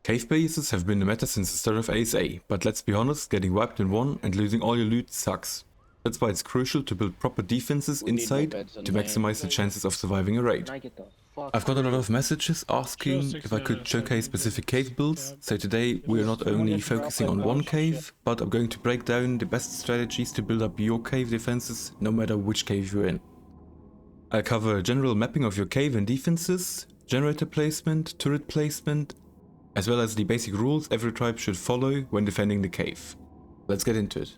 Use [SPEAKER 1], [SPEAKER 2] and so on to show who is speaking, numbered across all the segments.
[SPEAKER 1] Cave bases have been the meta since the start of ASA, but let's be honest, getting wiped in one and losing all your loot sucks. That's why it's crucial to build proper defenses inside to maximize the chances of surviving a raid. I've got a lot of messages asking if I could showcase specific cave builds, so today we are not only focusing on one cave, but I'm going to break down the best strategies to build up your cave defenses no matter which cave you're in. I'll cover general mapping of your cave and defenses, generator placement, turret placement, as well as the basic rules every tribe should follow when defending the cave. Let's get into it.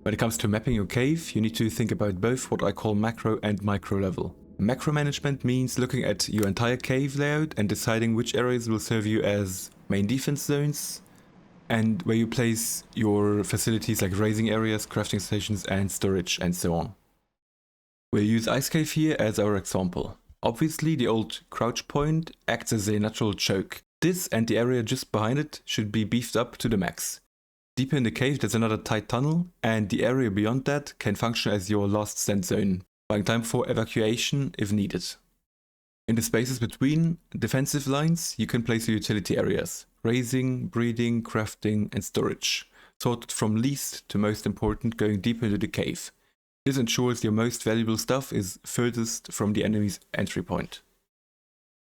[SPEAKER 1] When it comes to mapping your cave, you need to think about both what I call macro and micro level. Macro management means looking at your entire cave layout and deciding which areas will serve you as main defense zones and where you place your facilities like raising areas, crafting stations and storage and so on. We'll use Ice Cave here as our example. Obviously the old crouch point acts as a natural choke. This and the area just behind it should be beefed up to the max. Deeper in the cave there's another tight tunnel and the area beyond that can function as your last stand zone, buying time for evacuation if needed. In the spaces between defensive lines you can place your utility areas, raising, breeding, crafting and storage, sorted from least to most important going deeper into the cave. This ensures your most valuable stuff is furthest from the enemy's entry point.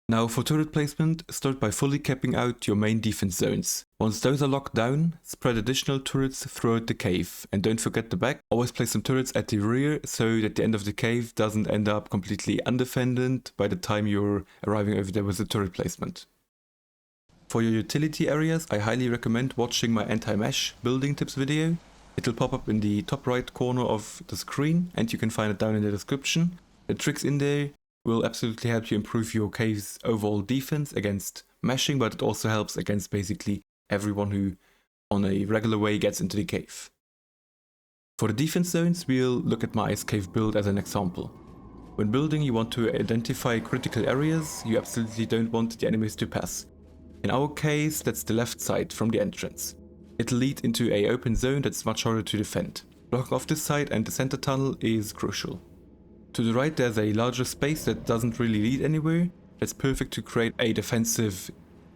[SPEAKER 1] Now for turret placement, start by fully capping out your main defense zones. Once those are locked down, spread additional turrets throughout the cave and don't forget the back. Always place some turrets at the rear so that the end of the cave doesn't end up completely undefended by the time you're arriving over there with the turret placement. For your utility areas, I highly recommend watching my anti-mesh building tips video. It'll pop up in the top right corner of the screen and you can find it down in the description. The tricks in there will absolutely help you improve your cave's overall defense against meshing, but it also helps against basically everyone who on a regular way gets into the cave. For the defense zones, we'll look at my ice cave build as an example. When building you want to identify critical areas you absolutely don't want the enemies to pass. In our case that's the left side from the entrance. It'll lead into an open zone that's much harder to defend. Blocking off this side and the center tunnel is crucial. To the right there's a larger space that doesn't really lead anywhere. That's perfect to create a defensive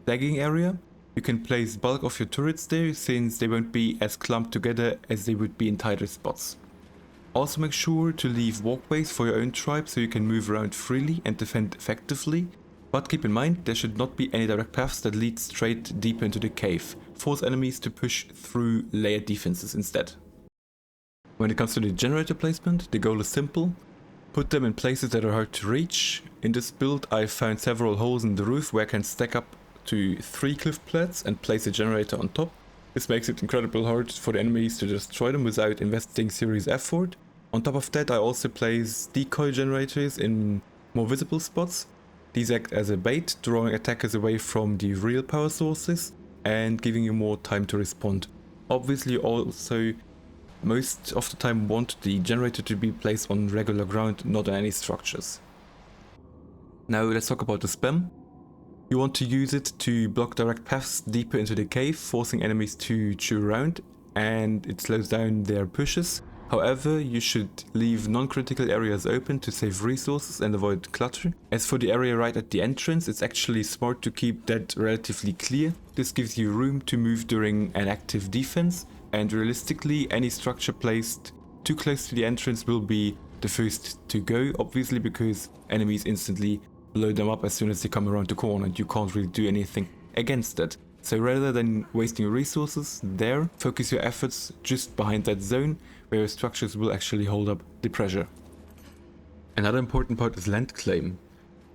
[SPEAKER 1] tagging area. You can place bulk of your turrets there since they won't be as clumped together as they would be in tighter spots. Also make sure to leave walkways for your own tribe so you can move around freely and defend effectively. But keep in mind there should not be any direct paths that lead straight deeper into the cave. Force enemies to push through layered defenses instead. When it comes to the generator placement, the goal is simple. Put them in places that are hard to reach. In this build I found several holes in the roof where I can stack up to 3 cliff plats and place a generator on top. This makes it incredibly hard for the enemies to destroy them without investing serious effort. On top of that I also place decoy generators in more visible spots. These act as a bait, drawing attackers away from the real power sources and giving you more time to respond. Obviously also most of the time want the generator to be placed on regular ground, not on any structures. Now let's talk about the spam. You want to use it to block direct paths deeper into the cave, forcing enemies to chew around, and it slows down their pushes. However, you should leave non-critical areas open to save resources and avoid clutter. As for the area right at the entrance, it's actually smart to keep that relatively clear. This gives you room to move during an active defense. And realistically, any structure placed too close to the entrance will be the first to go, obviously because enemies instantly blow them up as soon as they come around the corner and you can't really do anything against that. So rather than wasting resources there, focus your efforts just behind that zone where your structures will actually hold up the pressure. Another important part is land claim.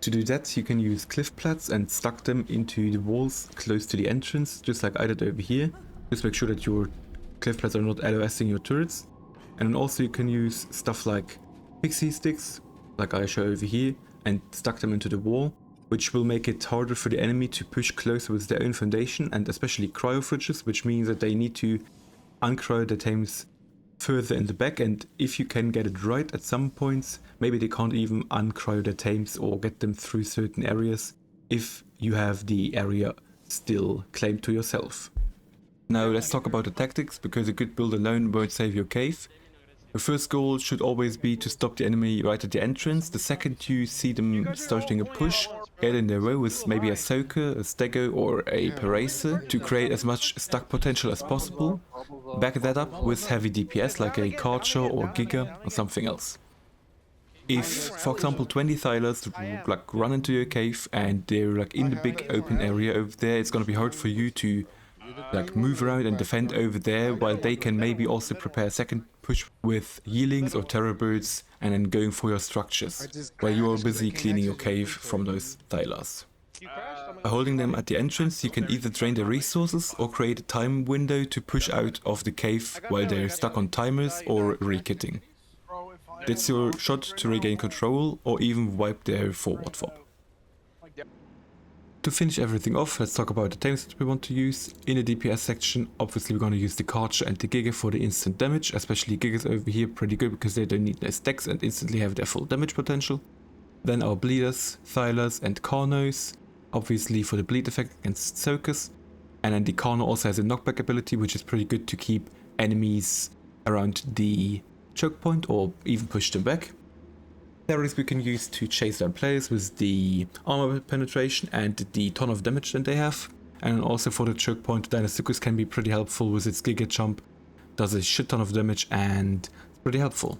[SPEAKER 1] To do that you can use cliff plats and stack them into the walls close to the entrance, just like I did over here. Just make sure that your cliff plats are not LOSing your turrets. And then also you can use stuff like pixie sticks, like I show over here, and stack them into the wall, which will make it harder for the enemy to push closer with their own foundation, and especially cryo fridges, which means that they need to uncryo the tames further in the back, and if you can get it right at some points, maybe they can't even uncryo the tames or get them through certain areas if you have the area still claimed to yourself. Now let's talk about the tactics, because a good build alone won't save your cave. The first goal should always be to stop the enemy right at the entrance. The second you see them starting a push, get in their way with maybe a soaker, a stego or a paracer to create as much stack potential as possible. Back that up with heavy DPS like a Corsair or Giga or something else. If, for example, 20 Thylers like run into your cave and they're like in the big open area over there, it's gonna be hard for you to like move around and defend over there, while they can maybe also prepare a second push with healings or terror birds and then going for your structures, while you are busy cleaning your cave from those Thylers. By holding them at the entrance, you can either drain their resources or create a time window to push out of the cave while they're stuck on timers or re-kitting. That's your shot to regain control or even wipe their forward fob. To finish everything off, let's talk about the tames that we want to use. In the DPS section, obviously we're going to use the Corsair and the Giga for the instant damage, especially Gigas over here pretty good because they don't need no stacks and instantly have their full damage potential. Then our bleeders, Thylers and Carnos, obviously for the bleed effect against soakers. And then the Carno also has a knockback ability, which is pretty good to keep enemies around the choke point or even push them back. Terrorists we can use to chase down players with the armor penetration and the ton of damage that they have. And also for the choke point, Dinosuchus can be pretty helpful with its Giga Jump, does a shit ton of damage and it's pretty helpful.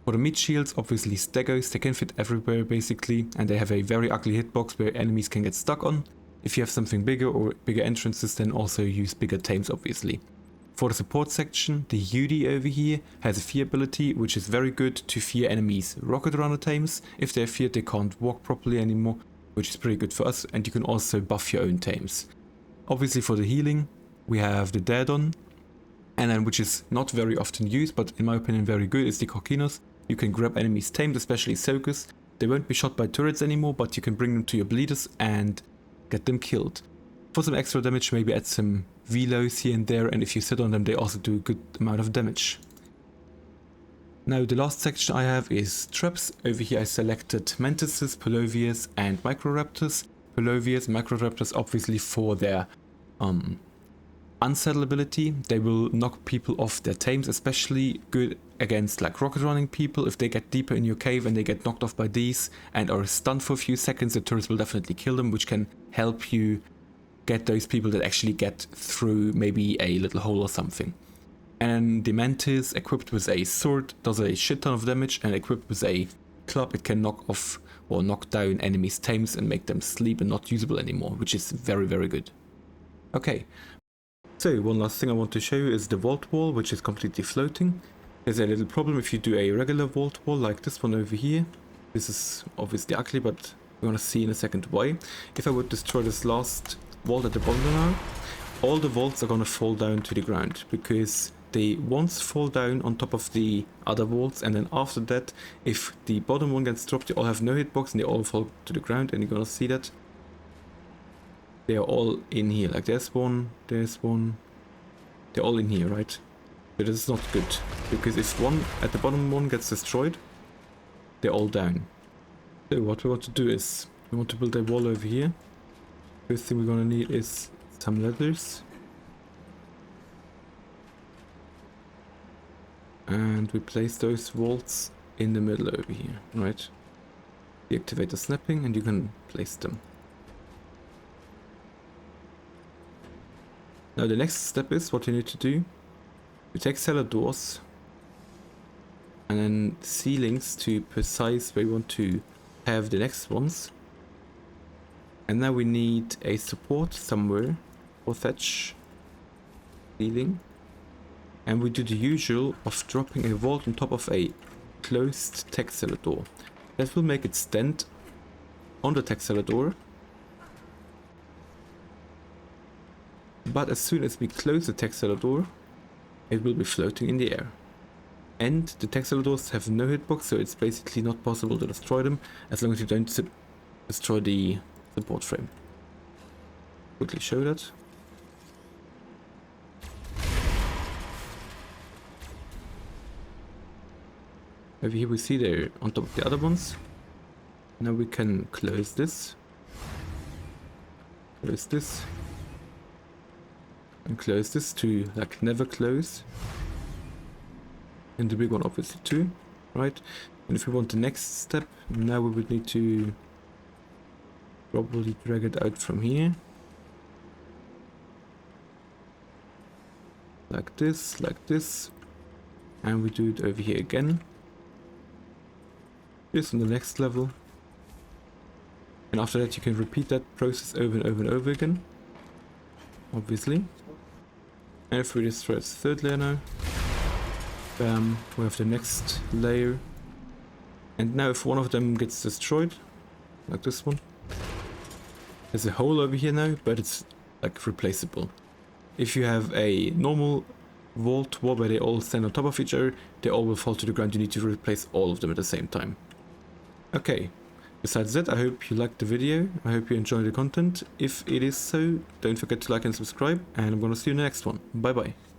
[SPEAKER 1] For the meat shields, obviously Stegos, they can fit everywhere basically, and they have a very ugly hitbox where enemies can get stuck on. If you have something bigger or bigger entrances, then also use bigger tames obviously. For the support section, the UD over here has a fear ability, which is very good to fear enemies' rocket runner tames. If they're feared, they can't walk properly anymore, which is pretty good for us, and you can also buff your own tames. Obviously for the healing, we have the Daedon, and then which is not very often used, but in my opinion very good, is the Coquinos. You can grab enemies' tames, especially soakers. They won't be shot by turrets anymore, but you can bring them to your bleeders and get them killed. For some extra damage, maybe add some velos here and there, and if you sit on them, they also do a good amount of damage. Now the last section I have is traps. Over here I selected Mantises, Polovias and Microraptors. Polovias and Microraptors obviously for their unsettle ability. They will knock people off their tames, especially good against like rocket running people. If they get deeper in your cave and they get knocked off by these and are stunned for a few seconds, the turrets will definitely kill them, which can help you get those people that actually get through maybe a little hole or something. And the Mantis, equipped with a sword, does a shit ton of damage, and equipped with a club it can knock off or knock down enemies' tames and make them sleep and not usable anymore, which is very very good. Okay, so one last thing I want to show you is the vault wall, which is completely floating. There's a little problem if you do a regular vault wall like this one over here. This is obviously ugly, but we're gonna see in a second why. If I would destroy this last vault at the bottom now, all the vaults are gonna fall down to the ground because they once fall down on top of the other vaults, and then after that, if the bottom one gets dropped, they all have no hitbox and they all fall to the ground, and you're gonna see that they are all in here. Like there's one, they're all in here, right? But this is not good because if one at the bottom one gets destroyed, they're all down. So what we want to do is we want to build a wall over here. First thing we're gonna need is some ladders, and we place those vaults in the middle over here, right? Deactivate the snapping and you can place them. Now the next step is what you need to do. You take cellar doors and then ceilings to precise where you want to have the next ones. And now we need a support somewhere for thatch ceiling, and we do the usual of dropping a vault on top of a closed tech cellar door. That will make it stand on the tech cellar door, but as soon as we close the tech cellar door, it will be floating in the air. And the tech cellar doors have no hitbox, so it's basically not possible to destroy them as long as you don't destroy the support frame. Quickly show that. Over here we see they're on top of the other ones. Now we can close this, and close this to like never close, and the big one obviously too, right? And if we want the next step, now we would need to Probably drag it out from here. Like this. And we do it over here again. This on the next level. And after that you can repeat that process over and over and over again. Obviously. And if we destroy its third layer now. Bam, we have the next layer. And now if one of them gets destroyed, like this one, there's a hole over here now, but it's like replaceable. If you have a normal vault wall where they all stand on top of each other, they all will fall to the ground. You need to replace all of them at the same time. Okay, besides that, I hope you liked the video. I hope you enjoyed the content. If it is so, don't forget to like and subscribe, and I'm gonna see you in the next one. Bye bye.